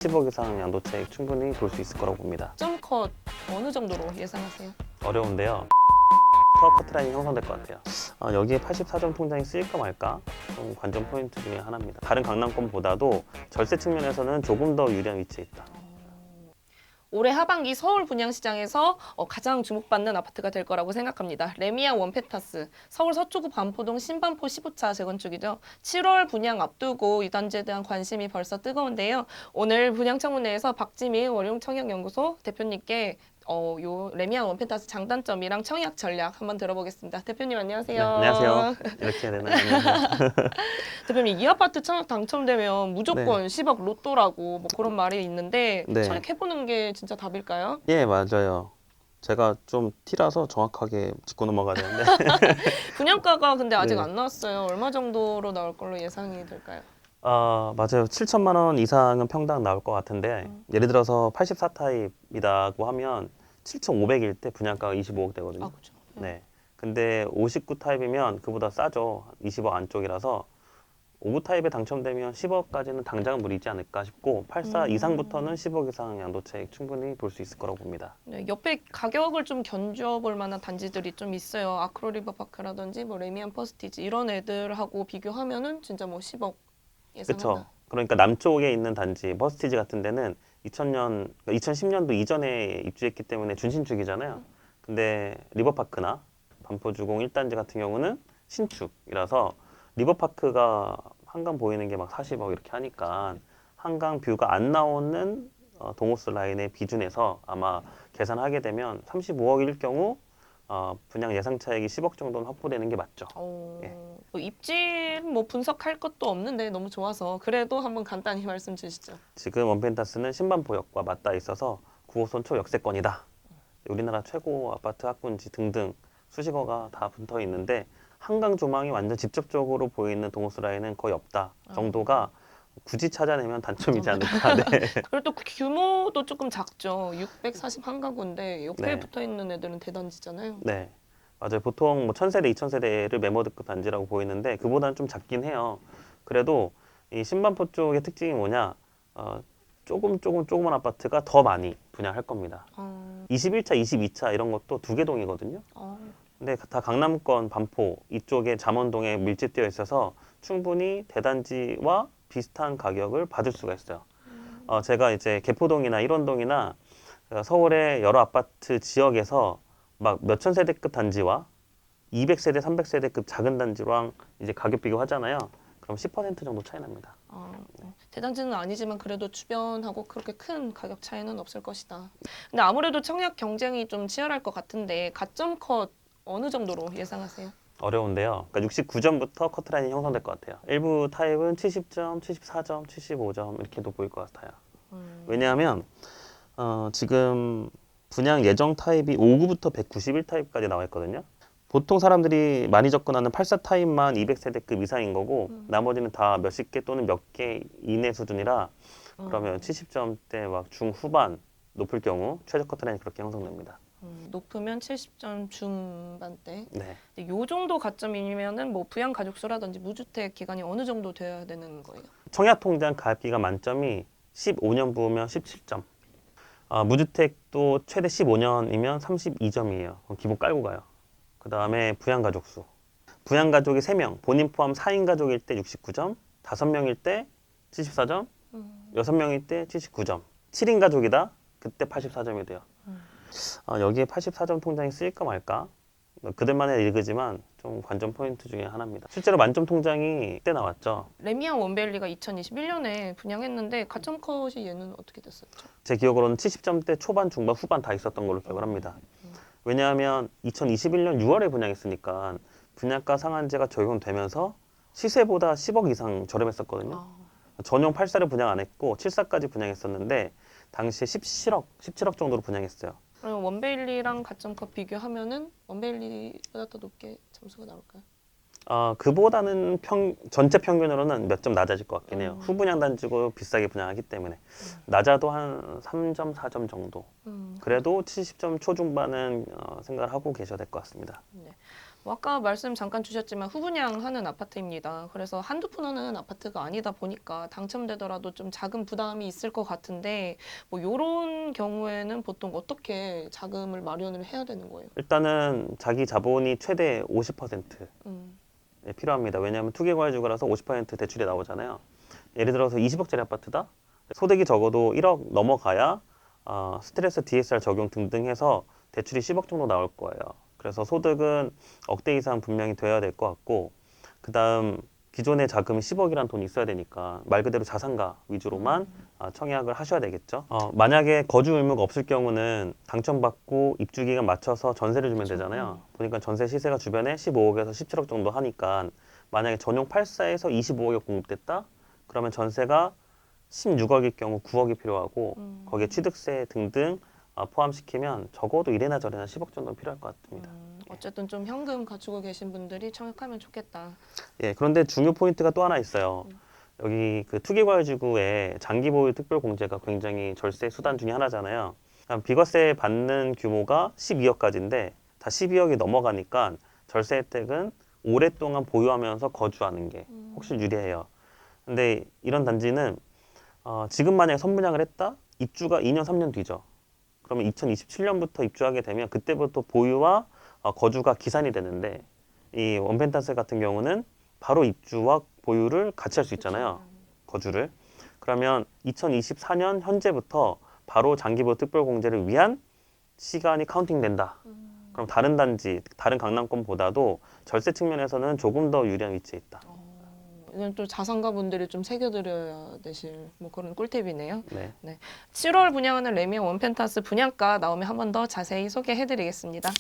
10억 이상 양도차익 충분히 볼 수 있을 거라고 봅니다. 점컷 어느 정도로 예상하세요? 어려운데요. 커트라인이 형성될 것 같아요. 여기에 84점 통장이 쓰일까 말까 좀 관전 포인트 중에 하나입니다. 다른 강남권보다도 절세 측면에서는 조금 더 유리한 위치에 있다. 올해 하반기 서울 분양시장에서 가장 주목받는 아파트가 될 거라고 생각합니다. 레미안 원펜타스, 서울 서초구 반포동 신반포 15차 재건축이죠. 7월 분양 앞두고 이 단지에 대한 관심이 벌써 뜨거운데요. 오늘 분양청문회에서 박지민 월용청약연구소 대표님께 요 레미안 원펜타스 장단점이랑 청약 전략 한번 들어보겠습니다. 대표님 안녕하세요. 네, 안녕하세요. 이렇게 해야 되나요? 안녕하세요. 대표님 이 아파트 청약 당첨되면 무조건 10억 로또라고 뭐 그런 말이 있는데 네. 청약해보는 게 진짜 답일까요? 예, 맞아요. 제가 좀 T라서 정확하게 짚고 넘어가야 되는데 분양가가 근데 아직 네. 안 나왔어요. 얼마 정도로 나올 걸로 예상이 될까요? 맞아요. 7천만 원 이상은 평당 나올 것 같은데 예를 들어서 84타입이라고 하면 7,500일 때 분양가가 25억 되거든요. 아, 그렇죠. 네. 근데 59 타입이면 그보다 싸죠. 20억 안쪽이라서 59 타입에 당첨되면 10억까지는 당장은 무리지 않을까 싶고 84 이상부터는 10억 이상 양도차익 충분히 볼 수 있을 거라고 봅니다. 네, 옆에 가격을 좀 견뎌볼 만한 단지들이 좀 있어요. 아크로리버파크라든지 뭐 레미안 퍼스티지 이런 애들하고 비교하면은 진짜 뭐 10억 예상한다. 그렇죠. 그러니까 남쪽에 있는 단지 버스티지 같은 데는 2000년, 2010년도 이전에 입주했기 때문에 준신축이잖아요. 근데 리버파크나 반포주공 1단지 같은 경우는 신축이라서 리버파크가 한강 보이는 게 막 40억 이렇게 하니까 한강 뷰가 안 나오는 동호스 라인의 비준에서 아마 계산하게 되면 35억일 경우 분양 예상 차익이 10억 정도는 확보되는 게 맞죠. 예. 뭐 입지 뭐 분석할 것도 없는데 너무 좋아서 그래도 한번 간단히 말씀 주시죠. 지금 원펜타스는 신반포역과 맞닿아 있어서 9호선 초역세권이다. 우리나라 최고 아파트 학군지 등등 수식어가 다 붙어 있는데 한강 조망이 완전 직접적으로 보이는 동호수 라인은 거의 없다 정도가 굳이 찾아내면 단점이지 않을까. 네. 그리고 또 규모도 조금 작죠. 640 한가구인데 옆에 네. 붙어 있는 애들은 대단지잖아요. 네. 맞아요. 보통 뭐 1000세대, 2000세대를 메모드급 단지라고 보이는데 그보다는 좀 작긴 해요. 그래도 이 신반포 쪽의 특징이 뭐냐? 조그만 아파트가 더 많이 분양할 겁니다. 21차, 22차 이런 것도 두 개 동이거든요. 근데 다 강남권, 반포 이쪽에 잠원동에 밀집되어 있어서 충분히 대단지와 비슷한 가격을 받을 수가 있어요. 제가 이제 개포동이나 일원동이나 서울의 여러 아파트 지역에서 막 몇천 세대급 단지와 200세대, 300세대급 작은 단지랑 이제 가격 비교하잖아요. 그럼 10% 정도 차이 납니다. 대단지는 아니지만 그래도 주변하고 그렇게 큰 가격 차이는 없을 것이다. 근데 아무래도 청약 경쟁이 좀 치열할 것 같은데 가점 컷 어느 정도로 예상하세요? 어려운데요. 그러니까 69점부터 커트라인이 형성될 것 같아요. 일부 타입은 70점, 74점, 75점 이렇게도 보일 것 같아요. 왜냐하면 지금 분양 예정 타입이 59부터 191 타입까지 나와 있거든요. 보통 사람들이 많이 접근하는 84 타입만 200세대급 이상인 거고 나머지는 다 몇십 개 또는 몇 개 이내 수준이라 그러면 70점대 막 중후반 높을 경우 최저 커트라인이 그렇게 형성됩니다. 높으면 70점 중반대. 네. 요 정도 가점이면은 뭐 부양 가족수라든지 무주택 기간이 어느 정도 돼야 되는 거예요? 청약통장 가입기간 만점이 15년 부으면 17점. 무주택도 최대 15년이면 32점이에요. 기본 깔고 가요. 그 다음에 부양가족수. 부양가족이 3명, 본인 포함 4인 가족일 때 69점, 5명일 때 74점, 6명일 때 79점. 7인 가족이다? 그때 84점이 돼요. 여기에 84점 통장이 쓰일까 말까? 그들만의 일그지만 좀 관전 포인트 중에 하나입니다. 실제로 만점 통장이 그때 나왔죠. 레미안 원베일리가 2021년에 분양했는데 가점 컷이 얘는 어떻게 됐었죠? 제 기억으로는 70점대 초반, 중반, 후반 다 있었던 걸로 기억을 합니다. 왜냐하면 2021년 6월에 분양했으니까 분양가 상한제가 적용되면서 시세보다 10억 이상 저렴했었거든요. 전용 84를 분양 안 했고 74까지 분양했었는데 당시에 17억 정도로 분양했어요. 그럼 원베일리랑 가점 컷 비교하면은 원베일리보다 더 높게 점수가 나올까요? 그보다는 전체 평균으로는 몇 점 낮아질 것 같긴 해요. 후분양 단지고 비싸게 분양하기 때문에 낮아도 한 3점, 4점 정도. 그래도 70점 초중반은 생각을 하고 계셔야 될 것 같습니다. 네. 아까 말씀 잠깐 주셨지만 후분양하는 아파트입니다. 그래서 한두 푼 하는 아파트가 아니다 보니까 당첨되더라도 좀 작은 부담이 있을 것 같은데 뭐 이런 경우에는 보통 어떻게 자금을 마련을 해야 되는 거예요? 일단은 자기 자본이 최대 50% 음, 필요합니다. 왜냐하면 투기과열주거라서 50% 대출이 나오잖아요. 예를 들어서 20억짜리 아파트다. 소득이 적어도 1억 넘어가야 스트레스 DSR 적용 등등 해서 대출이 10억 정도 나올 거예요. 그래서 소득은 억대 이상 분명히 돼야 될 것 같고, 그 다음 기존의 자금이 10억이란 돈이 있어야 되니까 말 그대로 자산가 위주로만 청약을 하셔야 되겠죠. 만약에 거주 의무가 없을 경우는 당첨받고 입주 기간 맞춰서 전세를 주면 되잖아요. 보니까 전세 시세가 주변에 15억에서 17억 정도 하니까 만약에 전용 8사에서 25억에 공급됐다? 그러면 전세가 16억일 경우 9억이 필요하고 거기에 취득세 등등 포함시키면 적어도 이래나 저래나 10억 정도는 필요할 것 같습니다. 어쨌든 좀 현금 갖추고 계신 분들이 청약하면 좋겠다. 예, 그런데 중요 포인트가 또 하나 있어요. 여기 그 투기과열지구에 장기보유 특별공제가 굉장히 절세 수단 중에 하나잖아요. 비과세 받는 규모가 12억까지인데 다 12억이 넘어가니까 절세 혜택은 오랫동안 보유하면서 거주하는 게 혹시 유리해요. 근데 이런 단지는 지금 만약에 선분양을 했다? 입주가 2년, 3년 뒤죠. 그러면 2027년부터 입주하게 되면 그때부터 보유와 거주가 기산이 되는데 이 원펜타스 같은 경우는 바로 입주와 보유를 같이 할 수 있잖아요. 거주를. 그러면 2024년 현재부터 바로 장기보유 특별공제를 위한 시간이 카운팅 된다. 그럼 다른 단지, 다른 강남권보다도 절세 측면에서는 조금 더 유리한 위치에 있다. 이건 또 자산가 분들이 좀 새겨드려야 되실 뭐 그런 꿀팁이네요. 네. 7월 분양하는 레미안 원펜타스 분양가 나오면 한 번 더 자세히 소개해드리겠습니다.